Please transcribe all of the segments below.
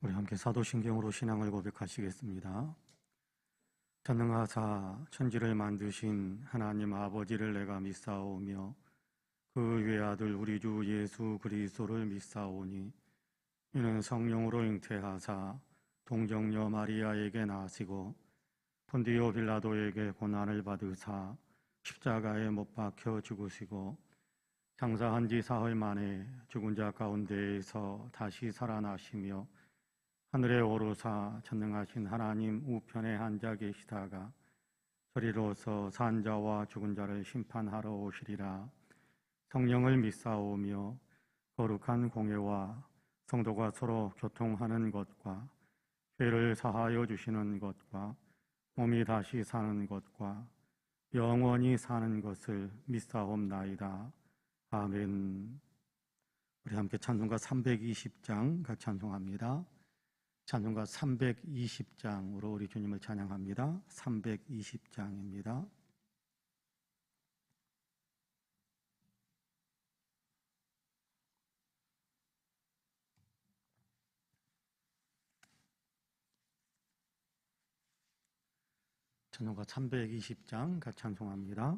우리 함께 사도신경으로 신앙을 고백하시겠습니다. 전능하사 천지를 만드신 하나님 아버지를 내가 믿사오며 그 외아들 우리 주 예수 그리스도를 믿사오니 이는 성령으로 잉태하사 동정녀 마리아에게 나시고 본디오 빌라도에게 고난을 받으사 십자가에 못 박혀 죽으시고 장사한 지 사흘 만에 죽은 자 가운데에서 다시 살아나시며 하늘에 오르사 전능하신 하나님 우편에 앉아 계시다가 저리로서 산 자와 죽은 자를 심판하러 오시리라. 성령을 믿사오며 거룩한 공예와 성도가 서로 교통하는 것과 죄를 사하여 주시는 것과 몸이 다시 사는 것과 영원히 사는 것을 믿사옵나이다. 아멘. 우리 함께 찬송가 320장 같이 찬송합니다. 찬송가 320장으로 우리 주님을 찬양합니다. 320장입니다. 찬송가 320장 같이 찬송합니다.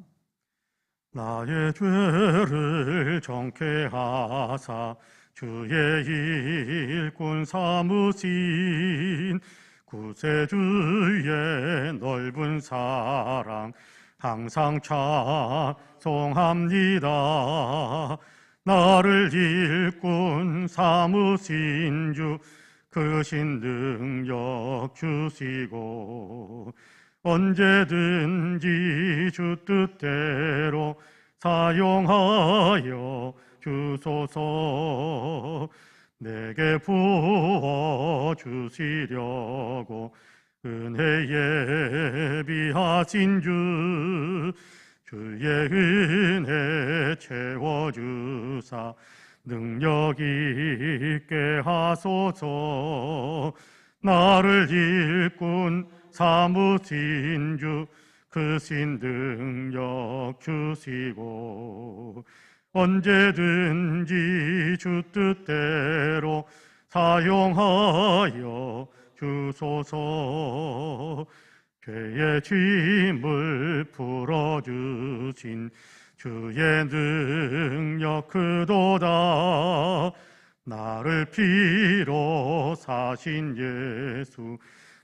나의 죄를 정케 하사 주의 일꾼 삼으신 구세주의 넓은 사랑 항상 찬송합니다. 나를 일꾼 삼으신 주 크신 능력 주시고 언제든지 주 뜻대로 사용하여 주소서. 내게 부어주시려고 은혜에 비하신 주의 은혜 채워주사 능력 있게 하소서. 나를 일꾼 삼으신 주 크신 능력 주시고 언제든지 주 뜻대로 사용하여 주소서. 죄의 짐을 풀어주신 주의 능력 크도다. 나를 피로 사신 예수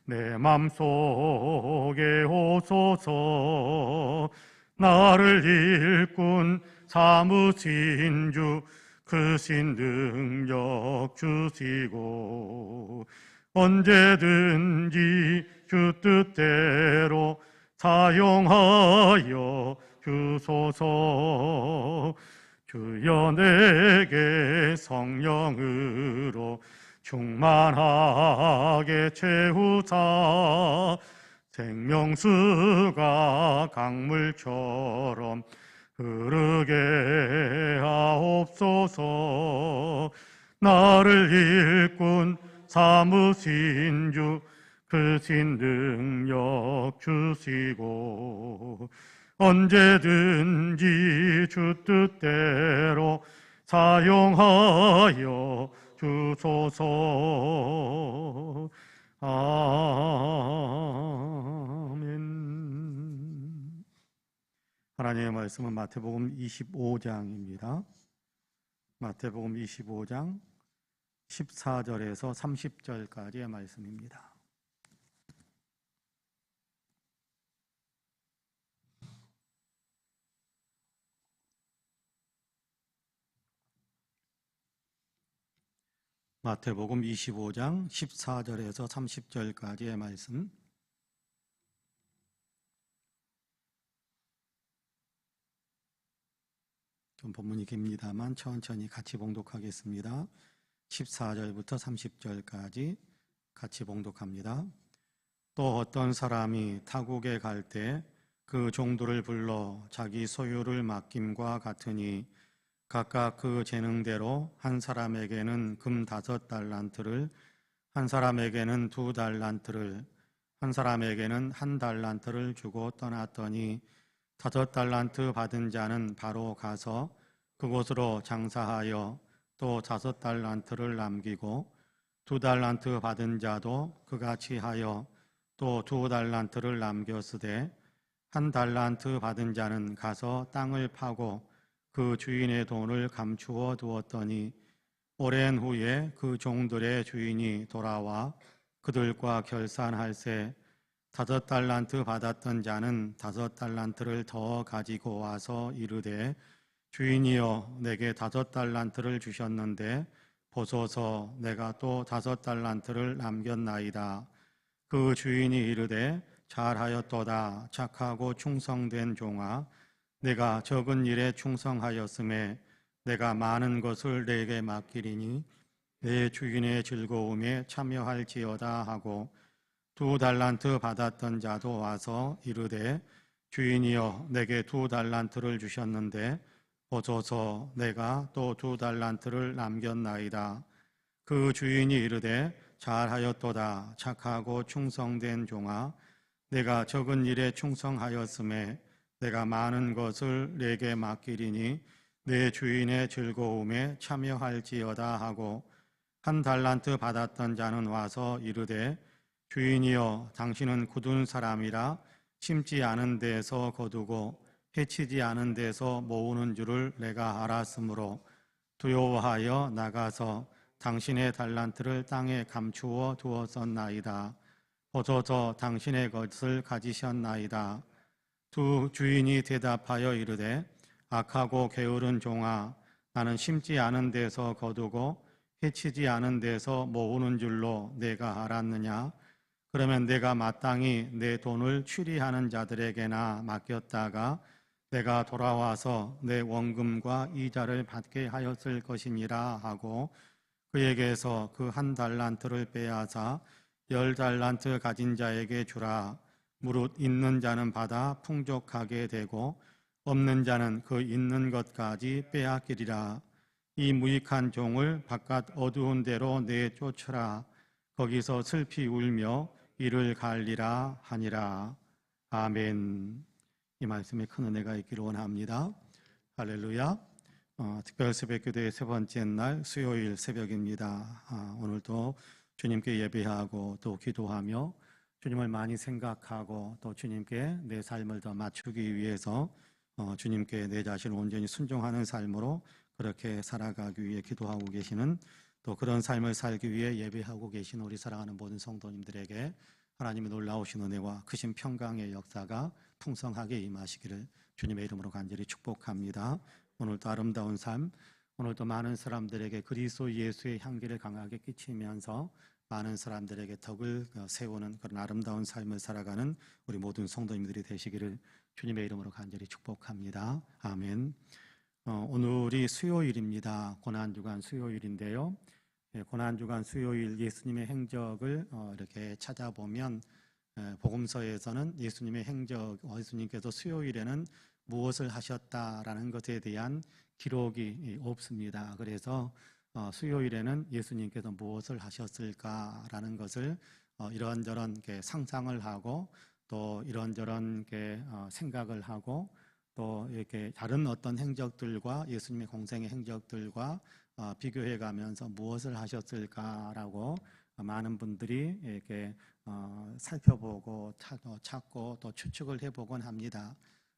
내 맘속에 오소서. 나를 일꾼 삼으신 주 크신 능력 주시고 언제든지 주 뜻대로 사용하여 주소서. 주여 내게 성령으로 충만하게 채우사 생명수가 강물처럼 흐르게 하옵소서. 나를 일꾼 삼으신 주 크신 능력 주시고 언제든지 주 뜻대로 사용하여 주소서. 아멘. 하나님의 말씀은 마태복음 25장입니다. 마태복음 25장 14절에서 30절까지의 말씀입니다. 마태복음 25장 14절에서 30절까지의 말씀. 좀 본문이 깁니다만 천천히 같이 봉독하겠습니다. 14절부터 30절까지 같이 봉독합니다. 또 어떤 사람이 타국에 갈 때 그 종들을 불러 자기 소유를 맡김과 같으니 각각 그 재능대로 한 사람에게는 금 5달란트를, 한 사람에게는 2달란트를, 한 사람에게는 1달란트를 주고 떠났더니 5달란트 받은 자는 바로 가서 그곳으로 장사하여 또 5달란트를 남기고 2달란트 받은 자도 그같이 하여 또 2달란트를 남겼으되 1달란트 받은 자는 가서 땅을 파고 그 주인의 돈을 감추어 두었더니 오랜 후에 그 종들의 주인이 돌아와 그들과 결산할세 5달란트 받았던 자는 5달란트를 더 가지고 와서 이르되 주인이여 내게 5달란트를 주셨는데 보소서 내가 또 5달란트를 남겼나이다. 그 주인이 이르되 잘하였도다 착하고 충성된 종아 내가 적은 일에 충성하였음에 내가 많은 것을 내게 맡기리니 내 주인의 즐거움에 참여할지어다 하고 2달란트 받았던 자도 와서 이르되 주인이여 내게 2달란트를 주셨는데 보소서 내가 또 2달란트를 남겼나이다. 그 주인이 이르되 잘하였도다 착하고 충성된 종아 내가 적은 일에 충성하였음에 내가 많은 것을 내게 맡기리니 내 주인의 즐거움에 참여할지어다 하고 1달란트 받았던 자는 와서 이르되 주인이여 당신은 굳은 사람이라 심지 않은 데서 거두고 해치지 않은 데서 모으는 줄을 내가 알았으므로 두려워하여 나가서 당신의 달란트를 땅에 감추어 두었었나이다. 보소서 당신의 것을 가지셨나이다. 두 주인이 대답하여 이르되 악하고 게으른 종아 나는 심지 않은 데서 거두고 해치지 않은 데서 모으는 줄로 내가 알았느냐. 그러면 내가 마땅히 내 돈을 취리하는 자들에게나 맡겼다가 내가 돌아와서 내 원금과 이자를 받게 하였을 것이니라 하고 그에게서 그 1달란트를 빼앗아 10달란트 가진 자에게 주라. 무릇 있는 자는 받아 풍족하게 되고 없는 자는 그 있는 것까지 빼앗기리라. 이 무익한 종을 바깥 어두운 데로 내쫓으라. 거기서 슬피 울며 이를 갈리라 하니라. 아멘. 이 말씀에 큰 은혜가 있기를 원합니다. 할렐루야. 특별 새벽기도의 세 번째 날 수요일 새벽입니다. 오늘도 주님께 예배하고 또 기도하며 주님을 많이 생각하고 또 주님께 내 삶을 더 맞추기 위해서 주님께 내 자신을 온전히 순종하는 삶으로 그렇게 살아가기 위해 기도하고 계시는 또 그런 삶을 살기 위해 예배하고 계신 우리 사랑하는 모든 성도님들에게 하나님의 놀라우신 은혜와 크신 평강의 역사가 풍성하게 임하시기를 주님의 이름으로 간절히 축복합니다. 오늘도 아름다운 삶, 오늘도 많은 사람들에게 그리스도 예수의 향기를 강하게 끼치면서 많은 사람들에게 덕을 세우는 그런 아름다운 삶을 살아가는 우리 모든 성도님들이 되시기를 주님의 이름으로 간절히 축복합니다. 아멘. 오늘이 수요일입니다. 고난주간 수요일인데요. 고난주간 수요일 예수님의 행적을 이렇게 찾아보면 복음서에서는 예수님의 행적, 예수님께서 수요일에는 무엇을 하셨다라는 것에 대한 기록이 없습니다. 그래서 수요일에는 예수님께서 무엇을 하셨을까라는 것을 이런저런 상상을 하고 또 이런저런 생각을 하고 또 이렇게 다른 어떤 행적들과 예수님의 공생의 행적들과 비교해 가면서 무엇을 하셨을까라고 많은 분들이 이렇게 살펴보고 찾고 또 추측을 해보곤 합니다.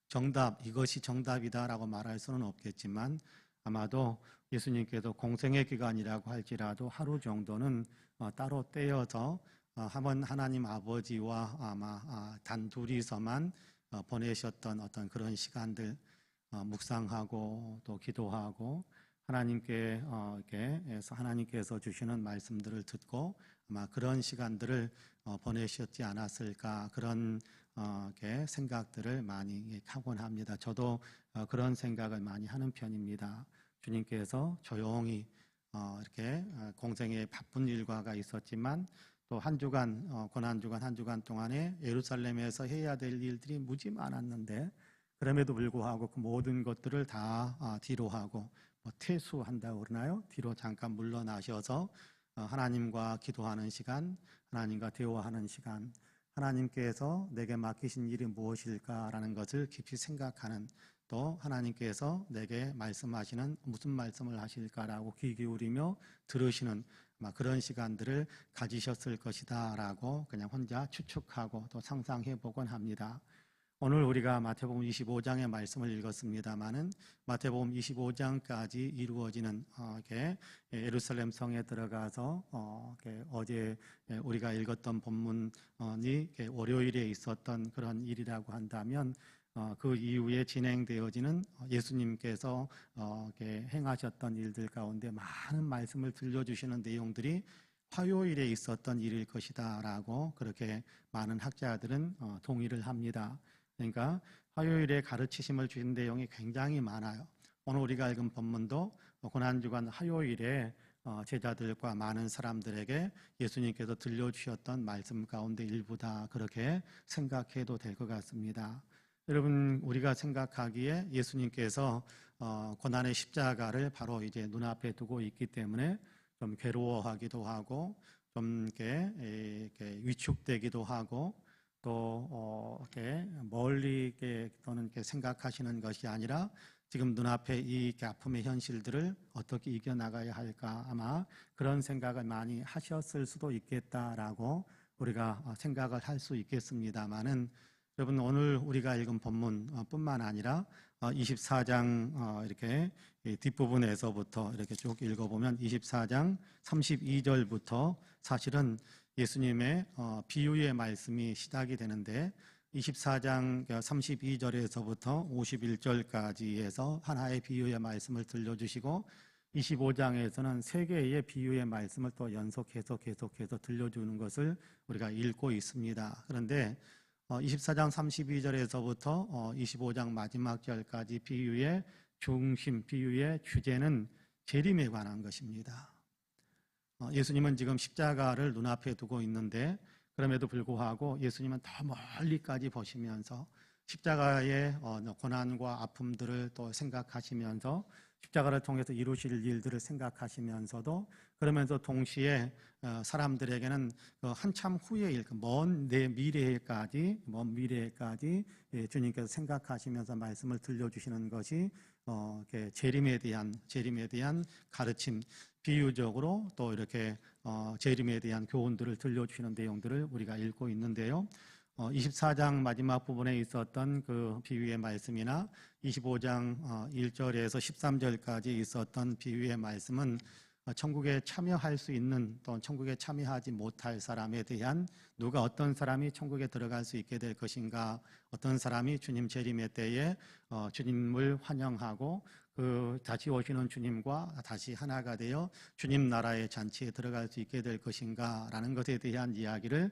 정답, 이것이 정답이다라고 말할 수는 없겠지만 아마도 예수님께서 공생의 기간이라고 할지라도 하루 정도는 따로 떼어서 한번 하나님 아버지와 아마 단둘이서만 보내셨던 어떤 그런 시간들 묵상하고 또 기도하고 하나님께 하나님께서 주시는 말씀들을 듣고 아마 그런 시간들을 보내셨지 않았을까 그런 생각들을 많이 하곤 합니다. 저도 그런 생각을 많이 하는 편입니다. 주님께서 조용히 이렇게 공생의 바쁜 일과가 있었지만 또 한 주간 고난주간 한 주간 동안에 예루살렘에서 해야 될 일들이 무지 많았는데 그럼에도 불구하고 그 모든 것들을 다 뒤로 하고 퇴수한다고 그러나요? 뒤로 잠깐 물러나셔서 하나님과 기도하는 시간, 하나님과 대화하는 시간, 하나님께서 내게 맡기신 일이 무엇일까라는 것을 깊이 생각하는 또 하나님께서 내게 말씀하시는 무슨 말씀을 하실까라고 귀 기울이며 들으시는 아마 그런 시간들을 가지셨을 것이다라고 그냥 혼자 추측하고 또 상상해 보곤 합니다. 오늘 우리가 마태복음 25장의 말씀을 읽었습니다마는 마태복음 25장까지 이루어지는 예루살렘 성에 들어가서 어제 우리가 읽었던 본문이 월요일에 있었던 그런 일이라고 한다면 그 이후에 진행되어지는 예수님께서 행하셨던 일들 가운데 많은 말씀을 들려주시는 내용들이 화요일에 있었던 일일 것이다 라고 그렇게 많은 학자들은 동의를 합니다. 그러니까 화요일에 가르치심을 주신 내용이 굉장히 많아요. 오늘 우리가 읽은 본문도 고난주간 화요일에 제자들과 많은 사람들에게 예수님께서 들려주셨던 말씀 가운데 일부다 그렇게 생각해도 될 것 같습니다. 여러분, 우리가 생각하기에 예수님께서 고난의 십자가를 바로 이제 눈앞에 두고 있기 때문에 좀 괴로워하기도 하고 좀 이렇게 위축되기도 하고 또 이렇게 멀리 또는 이렇게 생각하시는 것이 아니라 지금 눈앞에 이 아픔의 현실들을 어떻게 이겨나가야 할까 아마 그런 생각을 많이 하셨을 수도 있겠다라고 우리가 생각을 할 수 있겠습니다만은 여러분 오늘 우리가 읽은 본문뿐만 아니라 24장 이렇게 뒷부분에서부터 이렇게 쭉 읽어보면 24장 32절부터 사실은 예수님의 비유의 말씀이 시작이 되는데 24장 32절에서부터 51절까지 해서 하나의 비유의 말씀을 들려주시고 25장에서는 세 개의 비유의 말씀을 또 연속해서 계속해서 들려주는 것을 우리가 읽고 있습니다. 그런데 24장 32절에서부터 25장 마지막 절까지 비유의 중심, 비유의 주제는 재림에 관한 것입니다. 예수님은 지금 십자가를 눈앞에 두고 있는데 그럼에도 불구하고 예수님은 더 멀리까지 보시면서 십자가의 고난과 아픔들을 또 생각하시면서 십자가를 통해서 이루실 일들을 생각하시면서도 그러면서 동시에 사람들에게는 한참 후의 일, 먼 미래에까지 주님께서 생각하시면서 말씀을 들려주시는 것이 재림에 대한 가르침, 비유적으로 또 이렇게 재림에 대한 교훈들을 들려주시는 내용들을 우리가 읽고 있는데요. 24장 마지막 부분에 있었던 그 비유의 말씀이나 25장 1절에서 13절까지 있었던 비유의 말씀은 천국에 참여할 수 있는 또 천국에 참여하지 못할 사람에 대한 누가 어떤 사람이 천국에 들어갈 수 있게 될 것인가, 어떤 사람이 주님 재림의 때에 주님을 환영하고 그 다시 오시는 주님과 다시 하나가 되어 주님 나라의 잔치에 들어갈 수 있게 될 것인가 라는 것에 대한 이야기를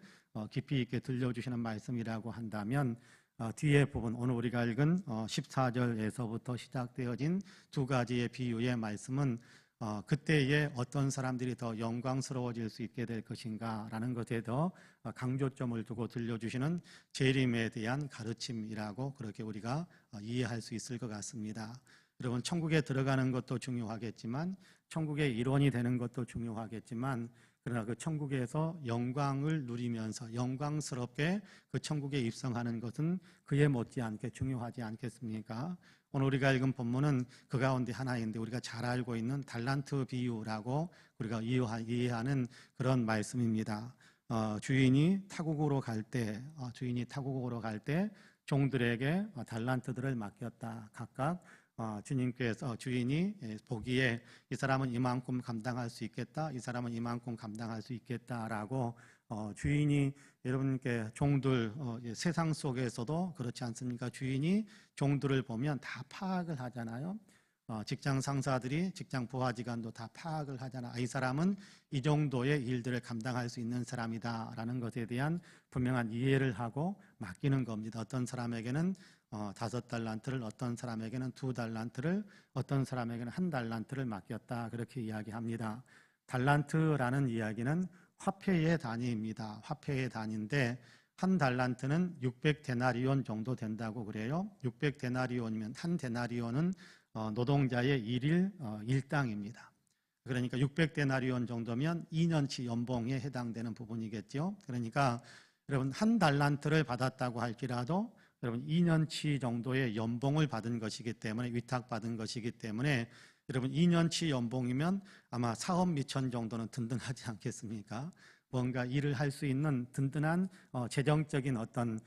깊이 있게 들려주시는 말씀이라고 한다면 뒤에 부분 오늘 우리가 읽은 14절에서부터 시작되어진 두 가지의 비유의 말씀은 그때에 어떤 사람들이 더 영광스러워질 수 있게 될 것인가 라는 것에 더 강조점을 두고 들려주시는 재림에 대한 가르침이라고 그렇게 우리가 이해할 수 있을 것 같습니다. 여러분 천국에 들어가는 것도 중요하겠지만 천국의 일원이 되는 것도 중요하겠지만 그러나 그 천국에서 영광을 누리면서 영광스럽게 그 천국에 입성하는 것은 그에 못지않게 중요하지 않겠습니까? 오늘 우리가 읽은 본문은 그 가운데 하나인데 우리가 잘 알고 있는 달란트 비유라고 우리가 이해하는 그런 말씀입니다. 주인이 타국으로 갈 때 종들에게 달란트들을 맡겼다. 각각 주님께서 주인이 보기에 이 사람은 이만큼 감당할 수 있겠다, 이 사람은 이만큼 감당할 수 있겠다라고 주인이 여러분께 종들 세상 속에서도 그렇지 않습니까? 주인이 종들을 보면 다 파악을 하잖아요. 직장 상사들이 직장 부하지간도 다 파악을 하잖아. 이 사람은 이 정도의 일들을 감당할 수 있는 사람이다라는 것에 대한 분명한 이해를 하고 맡기는 겁니다. 어떤 사람에게는 5달란트를, 어떤 사람에게는 2달란트를, 어떤 사람에게는 1달란트를 맡겼다 그렇게 이야기합니다. 달란트라는 이야기는 화폐의 단위입니다. 화폐의 단위인데 1달란트는 600데나리온 정도 된다고 그래요. 600데나리온이면 1데나리온은 노동자의 일일 일당입니다. 그러니까 600데나리온 정도면 2년치 연봉에 해당되는 부분이겠죠. 그러니까 여러분 1달란트를 받았다고 할지라도 여러분 2년치 정도의 연봉을 받은 것이기 때문에 위탁받은 것이기 때문에 여러분 2년치 연봉이면 아마 사업 미천 정도는 든든하지 않겠습니까? 뭔가 일을 할 수 있는 든든한 재정적인 어떤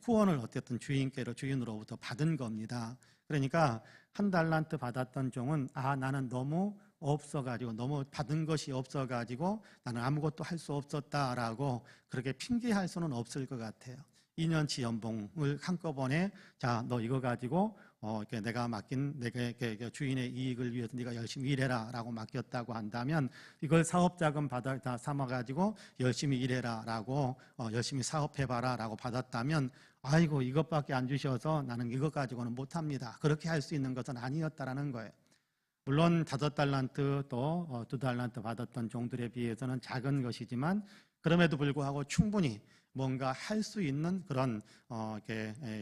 후원을 어쨌든 주인으로부터 받은 겁니다. 그러니까 한 달란트 받았던 종은 나는 너무 없어가지고 너무 받은 것이 없어가지고 나는 아무것도 할 수 없었다라고 그렇게 핑계할 수는 없을 것 같아요. 2년치 연봉을 한꺼번에 자, 너 이거 가지고 내가 맡긴 내가 주인의 이익을 위해서 네가 열심히 일해라라고 맡겼다고 한다면 이걸 사업자금 다 삼아가지고 열심히 일해라라고 열심히 사업해봐라라고 받았다면 아이고 이것밖에 안 주셔서 나는 이것 가지고는 못합니다. 그렇게 할 수 있는 것은 아니었다라는 거예요. 물론 5달란트 또 2달란트 받았던 종들에 비해서는 작은 것이지만 그럼에도 불구하고 충분히 뭔가 할 수 있는 그런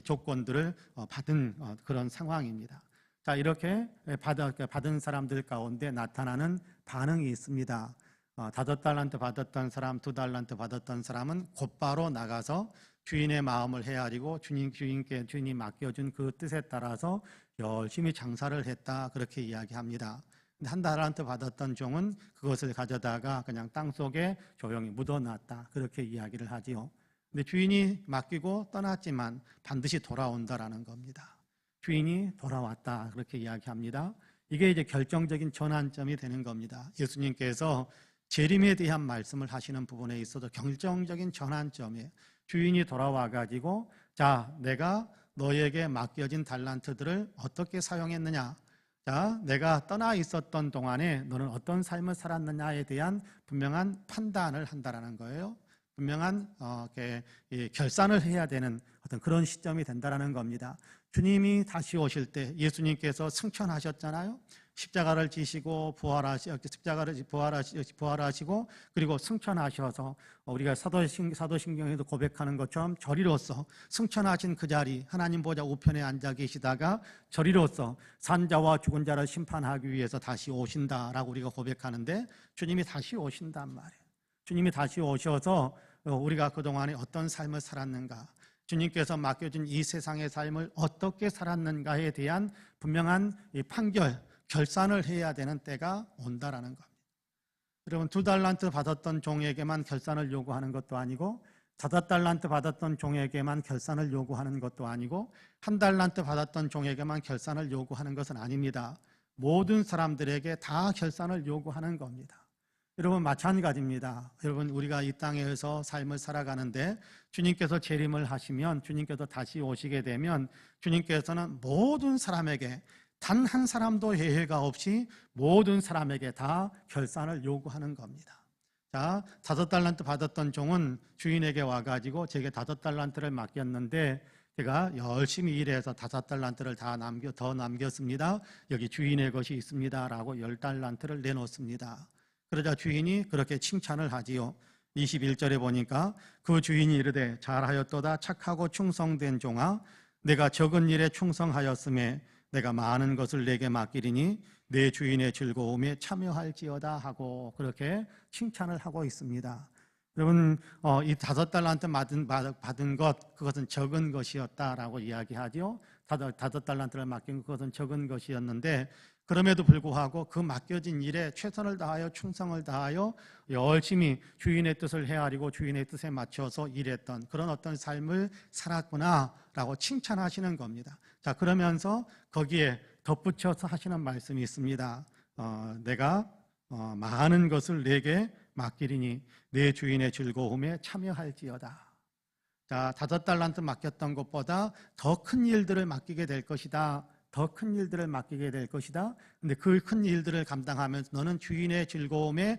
조건들을 받은 그런 상황입니다. 자, 이렇게 받은 사람들 가운데 나타나는 반응이 있습니다. 5달란트 받았던 사람, 2달란트 받았던 사람은 곧바로 나가서 주인의 마음을 헤아리고 주인이 맡겨준 그 뜻에 따라서 열심히 장사를 했다, 그렇게 이야기합니다. 한 달란트 받았던 종은 그것을 가져다가 그냥 땅속에 조용히 묻어놨다, 그렇게 이야기를 하지요. 근데 주인이 맡기고 떠났지만 반드시 돌아온다라는 겁니다. 주인이 돌아왔다, 그렇게 이야기합니다. 이게 이제 결정적인 전환점이 되는 겁니다. 예수님께서 재림에 대한 말씀을 하시는 부분에 있어서 결정적인 전환점에 주인이 돌아와 가지고 자, 내가 너에게 맡겨진 달란트들을 어떻게 사용했느냐, 자, 내가 떠나 있었던 동안에 너는 어떤 삶을 살았느냐에 대한 분명한 판단을 한다라는 거예요. 분명한 결산을 해야 되는 어떤 그런 시점이 된다라는 겁니다. 주님이 다시 오실 때 예수님께서 승천하셨잖아요. 십자가를 지시고 부활하시고 그리고 승천하셔서 우리가 사도신경에도 고백하는 것처럼 저리로서 승천하신 그 자리 하나님 보좌 우편에 앉아 계시다가 저리로서 산자와 죽은 자를 심판하기 위해서 다시 오신다라고 우리가 고백하는데 주님이 다시 오신단 말이에요. 주님이 다시 오셔서 우리가 그동안에 어떤 삶을 살았는가, 주님께서 맡겨준 이 세상의 삶을 어떻게 살았는가에 대한 분명한 결산을 해야 되는 때가 온다라는 겁니다. 여러분 2달란트 받았던 종에게만 결산을 요구하는 것도 아니고 5달란트 받았던 종에게만 결산을 요구하는 것도 아니고 1달란트 받았던 종에게만 결산을 요구하는 것은 아닙니다. 모든 사람들에게 다 결산을 요구하는 겁니다. 여러분 마찬가지입니다. 여러분 우리가 이 땅에서 삶을 살아가는데 주님께서 재림을 하시면, 주님께서 다시 오시게 되면 주님께서는 모든 사람에게 단 한 사람도 예외가 없이 모든 사람에게 다 결산을 요구하는 겁니다. 자, 5달란트 받았던 종은 주인에게 와가지고 제게 5달란트를 맡겼는데 제가 열심히 일해서 5달란트를 더 남겼습니다. 여기 주인의 것이 있습니다 라고 10달란트를 내놓습니다. 그러자 주인이 그렇게 칭찬을 하지요. 21절에 보니까 그 주인이 이르되 잘하였도다 착하고 충성된 종아, 내가 적은 일에 충성하였음에 내가 많은 것을 내게 맡기리니 내 주인의 즐거움에 참여할지어다 하고 그렇게 칭찬을 하고 있습니다. 여러분 이 5달란트 받은 것, 그것은 적은 것이었다라고 이야기하죠. 5달란트를 맡긴 그것은 적은 것이었는데 그럼에도 불구하고 그 맡겨진 일에 최선을 다하여 충성을 다하여 열심히 주인의 뜻을 헤아리고 주인의 뜻에 맞춰서 일했던 그런 어떤 삶을 살았구나라고 칭찬하시는 겁니다. 자, 그러면서 거기에 덧붙여서 하시는 말씀이 있습니다. 내가 많은 것을 내게 맡기리니 내 주인의 즐거움에 참여할지어다. 자, 5달란트 맡겼던 것보다 더 큰 일들을 맡기게 될 것이다. 더 큰 일들을 맡기게 될 것이다. 근데 그 큰 일들을 감당하면서 너는 주인의 즐거움을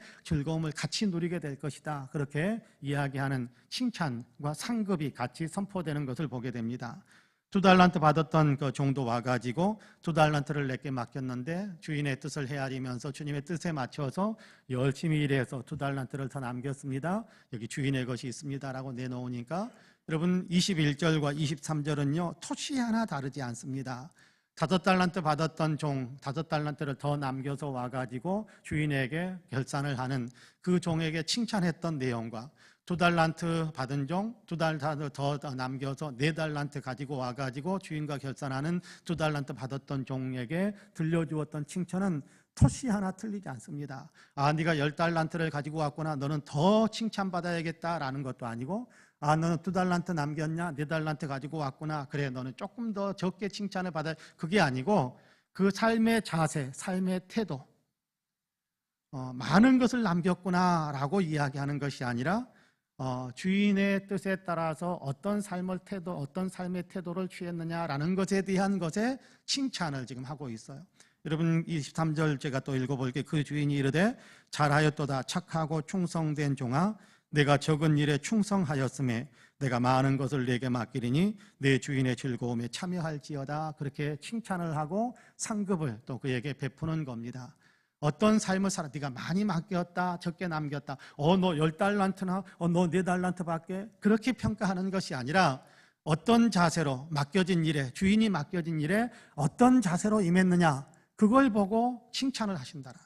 같이 누리게 될 것이다. 그렇게 이야기하는 칭찬과 상급이 같이 선포되는 것을 보게 됩니다. 2달란트 받았던 그 종도 와가지고 2달란트를 내게 맡겼는데 주인의 뜻을 헤아리면서 주님의 뜻에 맞춰서 열심히 일해서 2달란트를 더 남겼습니다. 여기 주인의 것이 있습니다라고 내놓으니까 여러분 21절과 23절은요 토시 하나 다르지 않습니다. 5달란트 받았던 종 5달란트를 더 남겨서 와가지고 주인에게 결산을 하는 그 종에게 칭찬했던 내용과 2달란트 받은 종 2달란트 더 남겨서 4달란트 가지고 와가지고 주인과 결산하는 2달란트 받았던 종에게 들려주었던 칭찬은 토시 하나 틀리지 않습니다. 아, 네가 10달란트를 가지고 왔구나, 너는 더 칭찬받아야겠다라는 것도 아니고, 아, 너는 2달란트 남겼냐, 4달란트 가지고 왔구나, 그래, 너는 조금 더 적게 칭찬을 받아야, 그게 아니고 그 삶의 자세, 삶의 태도, 많은 것을 남겼구나 라고 이야기하는 것이 아니라 주인의 뜻에 따라서 어떤 삶의 태도를 취했느냐라는 것에 대한 것에 칭찬을 지금 하고 있어요. 여러분, 23절 제가 또 읽어볼게요. 그 주인이 이르되 잘하였도다 착하고 충성된 종아, 내가 적은 일에 충성하였음에 내가 많은 것을 내게 맡기리니 내 주인의 즐거움에 참여할지어다. 그렇게 칭찬을 하고 상급을 또 그에게 베푸는 겁니다. 어떤 삶을 살아, 네가 많이 맡겼다, 적게 남겼다, 너 10달란트나, 너 4달란트 밖에, 그렇게 평가하는 것이 아니라 어떤 자세로 맡겨진 일에, 주인이 맡겨진 일에 어떤 자세로 임했느냐, 그걸 보고 칭찬을 하신다라.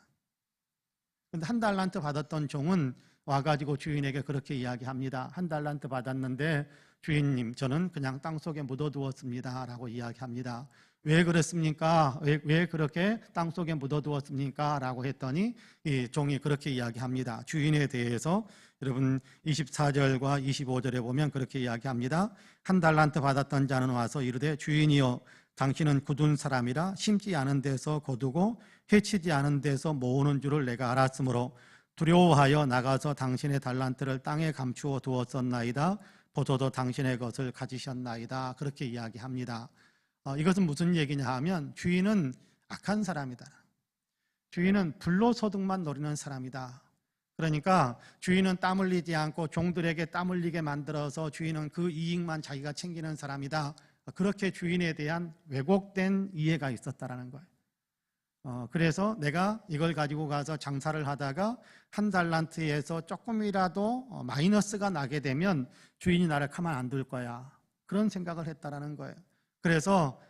근데 1달란트 받았던 종은 와가지고 주인에게 그렇게 이야기합니다. 1달란트 받았는데 주인님, 저는 그냥 땅속에 묻어두었습니다 라고 이야기합니다. 왜 그랬습니까? 왜 그렇게 땅속에 묻어두었습니까? 라고 했더니 이 종이 그렇게 이야기합니다. 주인에 대해서 여러분 24절과 25절에 보면 그렇게 이야기합니다. 1달란트 받았던 자는 와서 이르되 주인이여, 당신은 굳은 사람이라 심지 않은 데서 거두고 해치지 않은 데서 모으는 줄을 내가 알았으므로 두려워하여 나가서 당신의 달란트를 땅에 감추어 두었었나이다. 보소서 당신의 것을 가지셨나이다. 그렇게 이야기합니다. 이것은 무슨 얘기냐 하면 주인은 악한 사람이다. 주인은 불로소득만 노리는 사람이다. 그러니까 주인은 땀 흘리지 않고 종들에게 땀 흘리게 만들어서 주인은 그 이익만 자기가 챙기는 사람이다. 그렇게 주인에 대한 왜곡된 이해가 있었다라는 거예요. 그래서 내가 이걸 가지고 가서 장사를 하다가 1달란트에서 조금이라도 마이너스가 나게 되면 주인이 나를 가만 안 둘 거야. 그런 생각을 했다라는 거예요. 그래서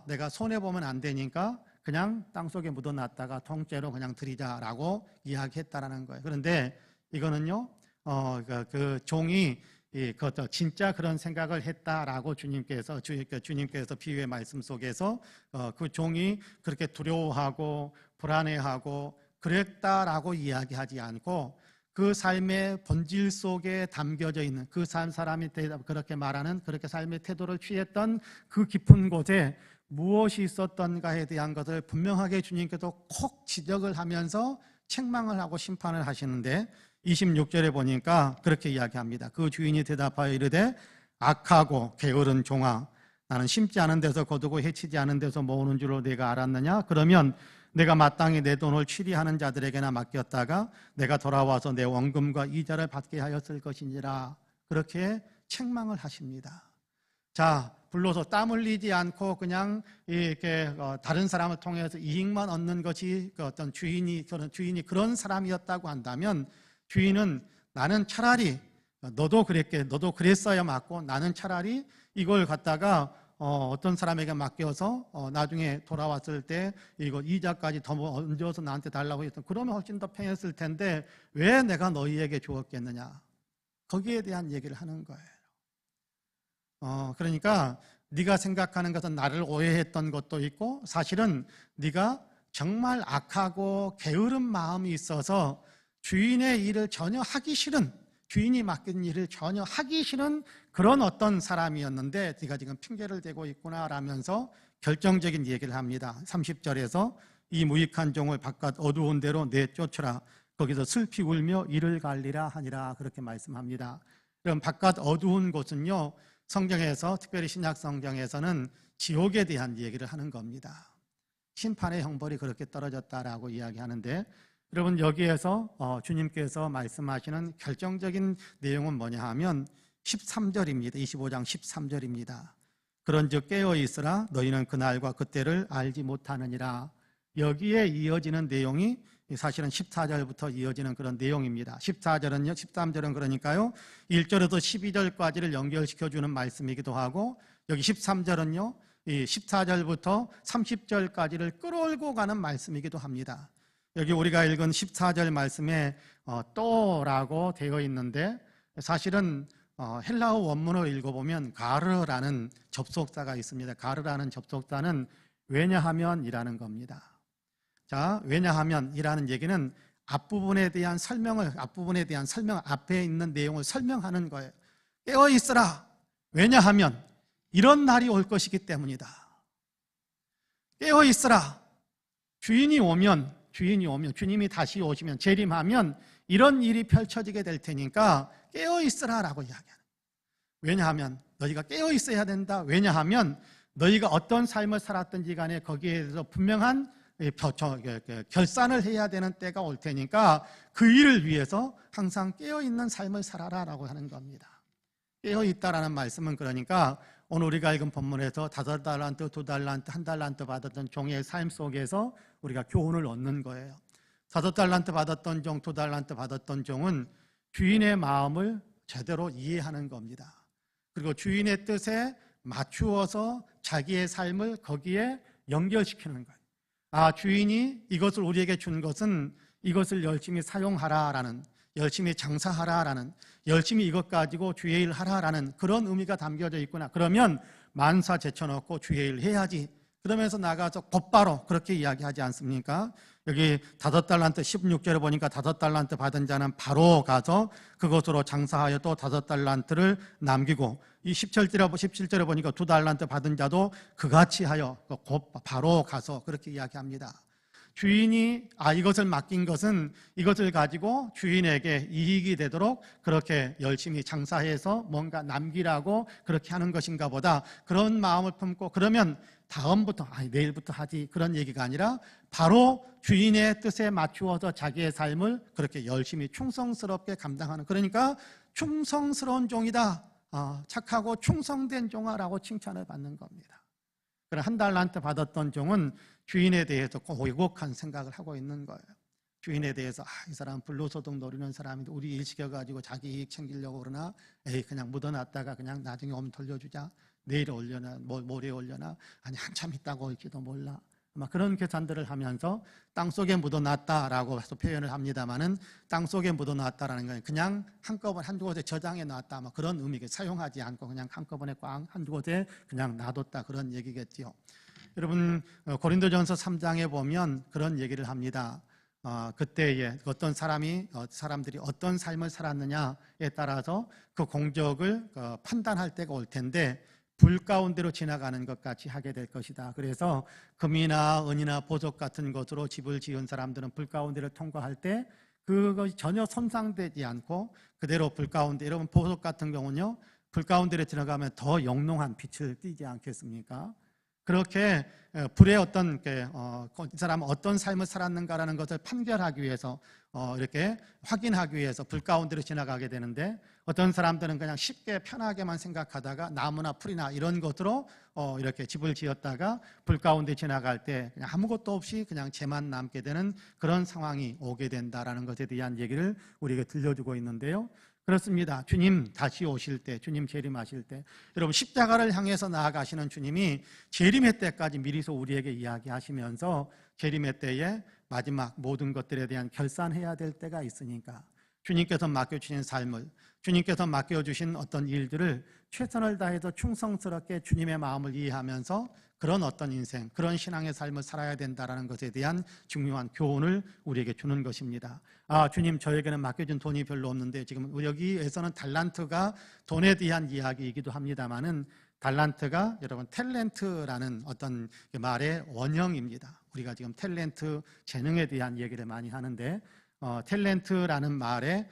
내가 손해보면 안 되니까 그냥 땅속에 묻어놨다가 통째로 그냥 드리자라고 이야기했다라는 거예요. 그런데 이거는요, 그 종이 진짜 그런 생각을 했다라고 주님께서 비유의 말씀 속에서 그 종이 그렇게 두려워하고 불안해하고 그랬다라고 이야기하지 않고 그 삶의 본질 속에 담겨져 있는 그 사람이 그렇게 말하는 그렇게 삶의 태도를 취했던 그 깊은 곳에 무엇이 있었던가에 대한 것을 분명하게 주님께서 콕 지적을 하면서 책망을 하고 심판을 하시는데 26절에 보니까 그렇게 이야기합니다. 그 주인이 대답하여 이르되 악하고 게으른 종아, 나는 심지 않은 데서 거두고 해치지 않은 데서 모으는 줄로 내가 알았느냐? 그러면 내가 마땅히 내 돈을 취리하는 자들에게나 맡겼다가 내가 돌아와서 내 원금과 이자를 받게 하였을 것이니라. 그렇게 책망을 하십니다. 자, 불로소 땀 흘리지 않고 그냥 이렇게 다른 사람을 통해서 이익만 얻는 것이 어떤 주인이 그런 사람이었다고 한다면 주인은 나는 차라리 너도 그랬어야 맞고 나는 차라리 이걸 갖다가 어떤 사람에게 맡겨서 나중에 돌아왔을 때 이거 이자까지 더 얹어서 나한테 달라고 했던, 그러면 훨씬 더 편했을 텐데 왜 내가 너희에게 주었겠느냐, 거기에 대한 얘기를 하는 거예요. 그러니까 네가 생각하는 것은 나를 오해했던 것도 있고 사실은 네가 정말 악하고 게으른 마음이 있어서 주인의 일을 전혀 하기 싫은, 주인이 맡긴 일을 전혀 하기 싫은 그런 어떤 사람이었는데 네가 지금 핑계를 대고 있구나 라면서 결정적인 얘기를 합니다. 30절에서 이 무익한 종을 바깥 어두운 데로 내쫓으라. 거기서 슬피 울며 이를 갈리라 하니라. 그렇게 말씀합니다. 그럼 바깥 어두운 곳은요, 성경에서 특별히 신약 성경에서는 지옥에 대한 얘기를 하는 겁니다. 심판의 형벌이 그렇게 떨어졌다라고 이야기하는데, 여러분 여기에서 주님께서 말씀하시는 결정적인 내용은 뭐냐 하면 13절입니다. 25장 13절입니다. 그런즉 깨어있으라. 너희는 그날과 그때를 알지 못하느니라. 여기에 이어지는 내용이 사실은 14절부터 이어지는 그런 내용입니다. 14절은요, 13절은 그러니까요 1절에서 12절까지를 연결시켜주는 말씀이기도 하고, 여기 13절은요 이 14절부터 30절까지를 끌어올고 가는 말씀이기도 합니다. 여기 우리가 읽은 14절 말씀에 또라고 되어 있는데 사실은 헬라어 원문을 읽어보면 가르라는 접속사가 있습니다. 가르라는 접속사는 왜냐하면이라는 겁니다. 자, 왜냐하면이라는 얘기는 앞부분에 대한 설명, 앞에 있는 내용을 설명하는 거예요. 깨어 있으라. 왜냐하면 이런 날이 올 것이기 때문이다. 깨어 있으라. 주님이 다시 오시면, 재림하면 이런 일이 펼쳐지게 될 테니까 깨어 있으라라고 이야기하는. 왜냐하면 너희가 깨어 있어야 된다. 왜냐하면 너희가 어떤 삶을 살았든지 간에 거기에 대해서 분명한 결산을 해야 되는 때가 올 테니까 그 일을 위해서 항상 깨어있는 삶을 살아라라고 하는 겁니다. 깨어있다라는 말씀은 그러니까 오늘 우리가 읽은 본문에서 5달란트, 2달란트, 1달란트 받았던 종의 삶 속에서 우리가 교훈을 얻는 거예요. 5달란트 받았던 종, 2달란트 받았던 종은 주인의 마음을 제대로 이해하는 겁니다. 그리고 주인의 뜻에 맞추어서 자기의 삶을 거기에 연결시키는 거예요. 아, 주인이 이것을 우리에게 준 것은 이것을 열심히 사용하라라는, 열심히 장사하라라는, 열심히 이것 가지고 주의 일 하라라는 그런 의미가 담겨져 있구나. 그러면 만사 제쳐놓고 주의 일 해야지. 그러면서 나가서 곧바로 그렇게 이야기하지 않습니까? 여기 5달란트 16절에 보니까 5달란트 받은 자는 바로 가서 그것으로 장사하여 또 5달란트를 남기고, 이 17절에 보니까 2달란트 받은 자도 그같이 하여 곧 바로 가서 그렇게 이야기합니다. 주인이 이것을 맡긴 것은 이것을 가지고 주인에게 이익이 되도록 그렇게 열심히 장사해서 뭔가 남기라고 그렇게 하는 것인가 보다, 그런 마음을 품고, 그러면 다음부터 내일부터 하지, 그런 얘기가 아니라 바로 주인의 뜻에 맞추어서 자기의 삶을 그렇게 열심히 충성스럽게 감당하는, 그러니까 충성스러운 종이다, 착하고 충성된 종아라고 칭찬을 받는 겁니다. 그럼 1달란트 받았던 종은 주인에 대해서 고혹한 생각을 하고 있는 거예요. 주인에 대해서 이 사람 불로소득 노리는 사람인데 우리 일 시켜가지고 자기 이익 챙기려고 그러나, 그냥 묻어놨다가 그냥 나중에 오면 돌려주자, 내일 올려나 모레 올려나, 아니 한참 있다가 올지도 몰라, 아마 그런 계산들을 하면서 땅속에 묻어놨다라고 해서 표현을 합니다마는, 땅속에 묻어놨다라는 건 그냥 한꺼번에 한두 곳에 저장해 놨다, 아마 그런 의미게, 사용하지 않고 그냥 한꺼번에 꽝 한두 곳에 그냥 놔뒀다, 그런 얘기겠지요. 여러분, 고린도전서 3장에 보면 그런 얘기를 합니다. 그때에 어떤 사람들이 어떤 삶을 살았느냐에 따라서 그 공적을 판단할 때가 올 텐데, 불 가운데로 지나가는 것 같이 하게 될 것이다. 그래서 금이나 은이나 보석 같은 것으로 집을 지은 사람들은 불 가운데를 통과할 때 그것이 전혀 손상되지 않고 그대로 불 가운데, 여러분 보석 같은 경우는요, 불 가운데로 지나가면 더 영롱한 빛을 띠지 않겠습니까? 그렇게 불의 어떤 이 사람은 어떤 삶을 살았는가라는 것을 판별하기 위해서, 이렇게 확인하기 위해서 불 가운데로 지나가게 되는데, 어떤 사람들은 그냥 쉽게 편하게만 생각하다가 나무나 풀이나 이런 것으로 이렇게 집을 지었다가 불 가운데 지나갈 때 그냥 아무것도 없이 그냥 재만 남게 되는 그런 상황이 오게 된다라는 것에 대한 얘기를 우리에게 들려주고 있는데요. 그렇습니다. 주님 다시 오실 때, 주님 재림하실 때, 여러분 십자가를 향해서 나아가시는 주님이 재림의 때까지 미리서 우리에게 이야기하시면서 재림의 때에 마지막 모든 것들에 대한 결산해야 될 때가 있으니까 주님께서 맡겨주신 삶을, 주님께서 맡겨주신 어떤 일들을 최선을 다해서 충성스럽게 주님의 마음을 이해하면서 그런 어떤 인생, 그런 신앙의 삶을 살아야 된다는 것에 대한 중요한 교훈을 우리에게 주는 것입니다. 주님, 저에게는 맡겨진 돈이 별로 없는데, 지금 여기에서는 달란트가 돈에 대한 이야기이기도 합니다만은, 달란트가 여러분 탤런트라는 어떤 말의 원형입니다. 우리가 지금 탤런트, 재능에 대한 얘기를 많이 하는데, 탤런트라는 말의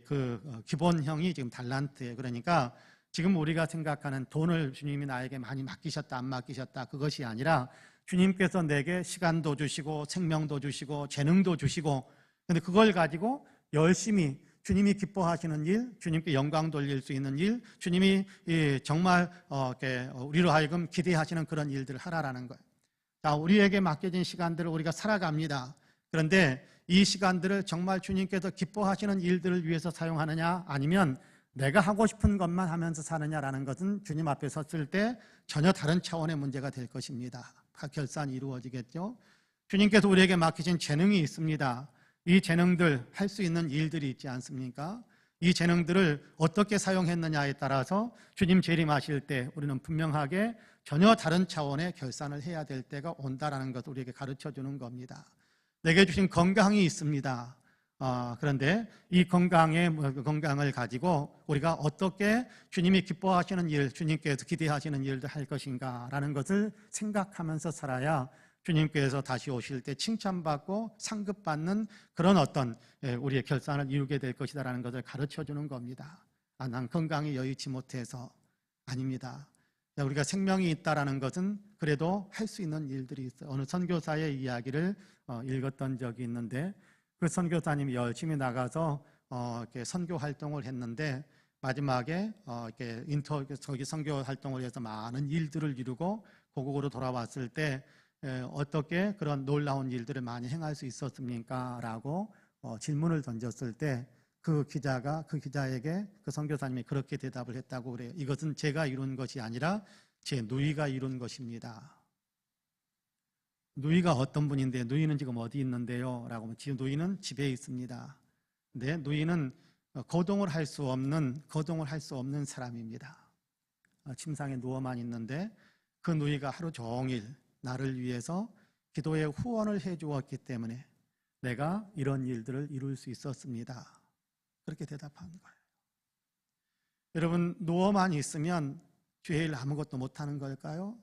그 기본형이 지금 달란트예요. 그러니까 지금 우리가 생각하는 돈을 주님이 나에게 많이 맡기셨다 안 맡기셨다, 그것이 아니라 주님께서 내게 시간도 주시고 생명도 주시고 재능도 주시고, 근데 그걸 가지고 열심히 주님이 기뻐하시는 일, 주님께 영광 돌릴 수 있는 일, 주님이 정말 우리로 하여금 기대하시는 그런 일들을 하라라는 거예요. 자, 우리에게 맡겨진 시간들을 우리가 살아갑니다. 그런데 이 시간들을 정말 주님께서 기뻐하시는 일들을 위해서 사용하느냐, 아니면 내가 하고 싶은 것만 하면서 사느냐라는 것은 주님 앞에 섰을 때 전혀 다른 차원의 문제가 될 것입니다. 결산이 이루어지겠죠. 주님께서 우리에게 맡기신 재능이 있습니다. 이 재능들, 할 수 있는 일들이 있지 않습니까? 이 재능들을 어떻게 사용했느냐에 따라서 주님 재림하실 때 우리는 분명하게 전혀 다른 차원의 결산을 해야 될 때가 온다라는 것을 우리에게 가르쳐 주는 겁니다. 내게 주신 건강이 있습니다. 그런데 이 건강을 가지고 우리가 어떻게 주님이 기뻐하시는 일, 주님께서 기대하시는 일을 할 것인가라는 것을 생각하면서 살아야 주님께서 다시 오실 때 칭찬받고 상급받는 그런 어떤 우리의 결산을 이루게 될 것이다라는 것을 가르쳐 주는 겁니다. 난 건강이 여의치 못해서. 아닙니다. 우리가 생명이 있다라는 것은 그래도 할 수 있는 일들이 있어요. 어느 선교사의 이야기를 읽었던 적이 있는데, 그 선교사님이 열심히 나가서 이렇게 선교 활동을 했는데 마지막에 이렇게 저기 선교 활동을 해서 많은 일들을 이루고 고국으로 돌아왔을 때 어떻게 그런 놀라운 일들을 많이 행할 수 있었습니까? 라고 질문을 던졌을 때 그 기자에게 그 선교사님이 그렇게 대답을 했다고 그래요. 이것은 제가 이룬 것이 아니라 제 누이가 이룬 것입니다. 누이가 어떤 분인데, 누이는 지금 어디 있는데요? 라고 하면 지금 누이는 집에 있습니다. 근데 누이는 거동을 할 수 없는 사람입니다. 침상에 누워만 있는데 그 누이가 하루 종일 나를 위해서 기도에 후원을 해 주었기 때문에 내가 이런 일들을 이룰 수 있었습니다. 그렇게 대답한 거예요. 여러분, 누워만 있으면 주의 일 아무것도 못하는 걸까요?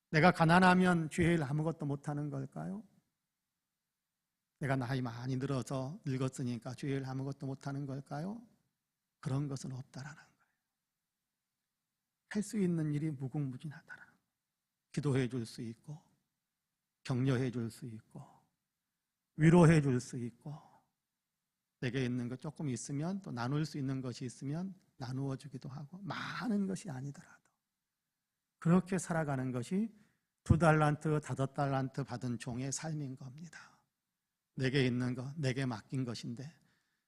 내가 가난하면 주의 일 아무것도 못하는 걸까요? 내가 나이 많이 들어서 늙었으니까 주의 일 아무것도 못하는 걸까요? 그런 것은 없다라는 거예요. 할 수 있는 일이 무궁무진하다라는 거예요. 기도해 줄 수 있고, 격려해 줄 수 있고, 위로해 줄 수 있고, 내게 있는 것 조금 있으면 또 나눌 수 있는 것이 있으면 나누어 주기도 하고, 많은 것이 아니더라도 그렇게 살아가는 것이 2달란트, 5달란트 받은 종의 삶인 겁니다. 내게 있는 것, 내게 맡긴 것인데,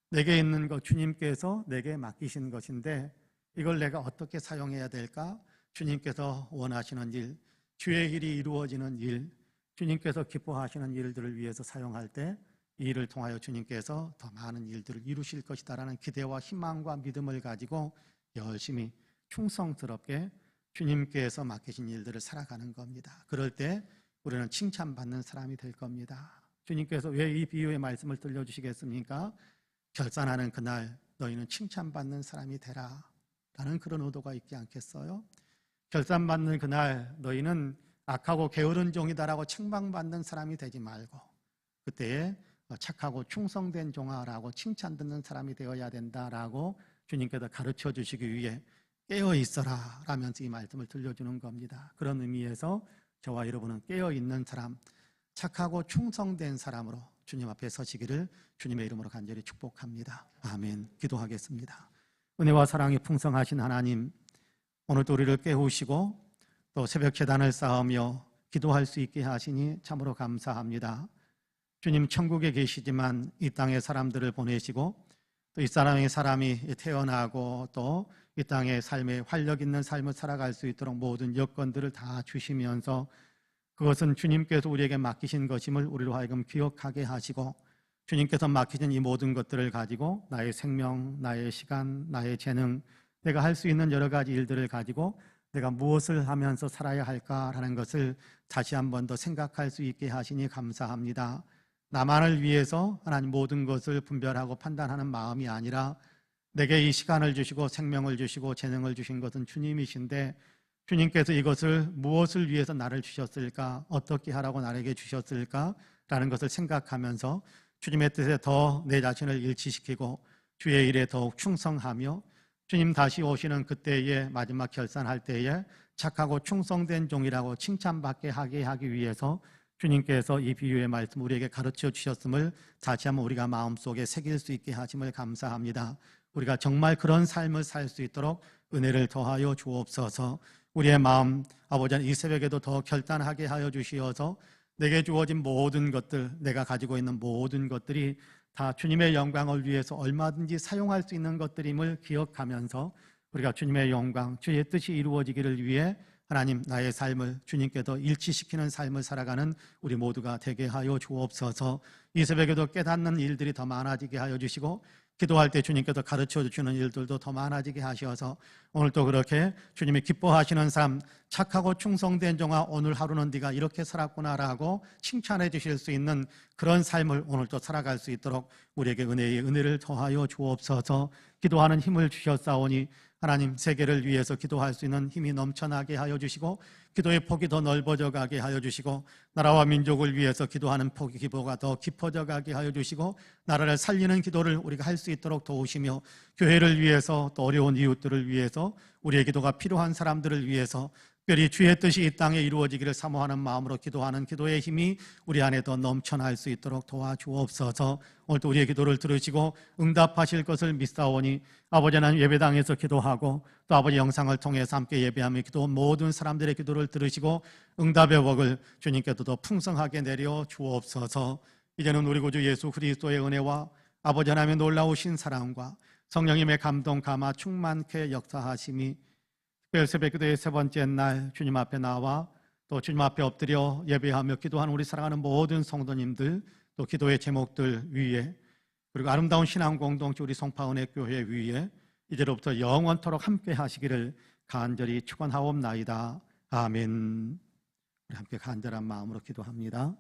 내게 있는 것 주님께서 내게 맡기신 것인데 이걸 내가 어떻게 사용해야 될까? 주님께서 원하시는 일, 주의 일이 이루어지는 일, 주님께서 기뻐하시는 일들을 위해서 사용할 때 이 일을 통하여 주님께서 더 많은 일들을 이루실 것이다라는 기대와 희망과 믿음을 가지고 열심히 충성스럽게 주님께서 맡기신 일들을 살아가는 겁니다. 그럴 때 우리는 칭찬받는 사람이 될 겁니다. 주님께서 왜 이 비유의 말씀을 들려주시겠습니까? 결산하는 그날 너희는 칭찬받는 사람이 되라 라는 그런 의도가 있지 않겠어요? 결산받는 그날 너희는 악하고 게으른 종이다라고 책망받는 사람이 되지 말고 그때에 착하고 충성된 종아라고 칭찬 듣는 사람이 되어야 된다라고 주님께서 가르쳐 주시기 위해 깨어 있어라 라면서 이 말씀을 들려주는 겁니다. 그런 의미에서 저와 여러분은 깨어 있는 사람, 착하고 충성된 사람으로 주님 앞에 서시기를 주님의 이름으로 간절히 축복합니다. 아멘. 기도하겠습니다. 은혜와 사랑이 풍성하신 하나님, 오늘도 우리를 깨우시고 또 새벽 제단을 쌓으며 기도할 수 있게 하시니 참으로 감사합니다. 주님, 천국에 계시지만 이 땅의 사람들을 보내시고 또 이 사람의 사람이 태어나고 또 이 땅의 삶에 활력 있는 삶을 살아갈 수 있도록 모든 여건들을 다 주시면서 그것은 주님께서 우리에게 맡기신 것임을 우리로 하여금 기억하게 하시고 주님께서 맡기신 이 모든 것들을 가지고 나의 생명, 나의 시간, 나의 재능, 내가 할 수 있는 여러 가지 일들을 가지고 내가 무엇을 하면서 살아야 할까라는 것을 다시 한 번 더 생각할 수 있게 하시니 감사합니다. 나만을 위해서 하나님 모든 것을 분별하고 판단하는 마음이 아니라 내게 이 시간을 주시고 생명을 주시고 재능을 주신 것은 주님이신데 주님께서 이것을 무엇을 위해서 나를 주셨을까? 어떻게 하라고 나에게 주셨을까? 라는 것을 생각하면서 주님의 뜻에 더 내 자신을 일치시키고 주의 일에 더욱 충성하며 주님 다시 오시는 그때에 마지막 결산할 때에 착하고 충성된 종이라고 칭찬받게 하기 위해서 주님께서 이 비유의 말씀 우리에게 가르쳐 주셨음을 다시 한번 우리가 마음속에 새길 수 있게 하심을 감사합니다. 우리가 정말 그런 삶을 살 수 있도록 은혜를 더하여 주옵소서. 우리의 마음 아버지 이 새벽에도 더 결단하게 하여 주시어서 내게 주어진 모든 것들, 내가 가지고 있는 모든 것들이 다 주님의 영광을 위해서 얼마든지 사용할 수 있는 것들임을 기억하면서 우리가 주님의 영광, 주의 뜻이 이루어지기를 위해 하나님, 나의 삶을 주님께도 일치시키는 삶을 살아가는 우리 모두가 되게 하여 주옵소서. 이 새벽에도 깨닫는 일들이 더 많아지게 하여 주시고, 기도할 때 주님께서 가르쳐 주시는 일들도 더 많아지게 하셔서 오늘도 그렇게 주님이 기뻐하시는 삶, 착하고 충성된 종아 오늘 하루는 네가 이렇게 살았구나라고 칭찬해 주실 수 있는 그런 삶을 오늘도 살아갈 수 있도록 우리에게 은혜를 더하여 주옵소서. 기도하는 힘을 주셨사오니 하나님, 세계를 위해서 기도할 수 있는 힘이 넘쳐나게 하여 주시고, 기도의 폭이 더 넓어져 가게 하여 주시고, 나라와 민족을 위해서 기도하는 폭이 기도가 더 깊어져 가게 하여 주시고, 나라를 살리는 기도를 우리가 할 수 있도록 도우시며, 교회를 위해서 또 어려운 이웃들을 위해서, 우리의 기도가 필요한 사람들을 위해서 특별히 주의 뜻이 이 땅에 이루어지기를 사모하는 마음으로 기도하는 기도의 힘이 우리 안에 더 넘쳐날 수 있도록 도와주옵소서. 오늘도 우리의 기도를 들으시고 응답하실 것을 믿사오니 아버지 하나님, 예배당에서 기도하고 또 아버지 영상을 통해서 함께 예배하며 기도한 모든 사람들의 기도를 들으시고 응답의 복을 주님께도 더 풍성하게 내려 주옵소서. 이제는 우리 구주 예수 그리스도의 은혜와 아버지 하나님의 놀라우신 사랑과 성령님의 감동 감화 충만케 역사하심이 특별 새벽 기도의 세 번째 날 주님 앞에 나와 또 주님 앞에 엎드려 예배하며 기도하는 우리 사랑하는 모든 성도님들, 또 기도의 제목들 위에, 그리고 아름다운 신앙 공동체 우리 송파은혜 교회 위에 이제로부터 영원토록 함께 하시기를 간절히 축원하옵나이다. 아멘. 우리 함께 간절한 마음으로 기도합니다.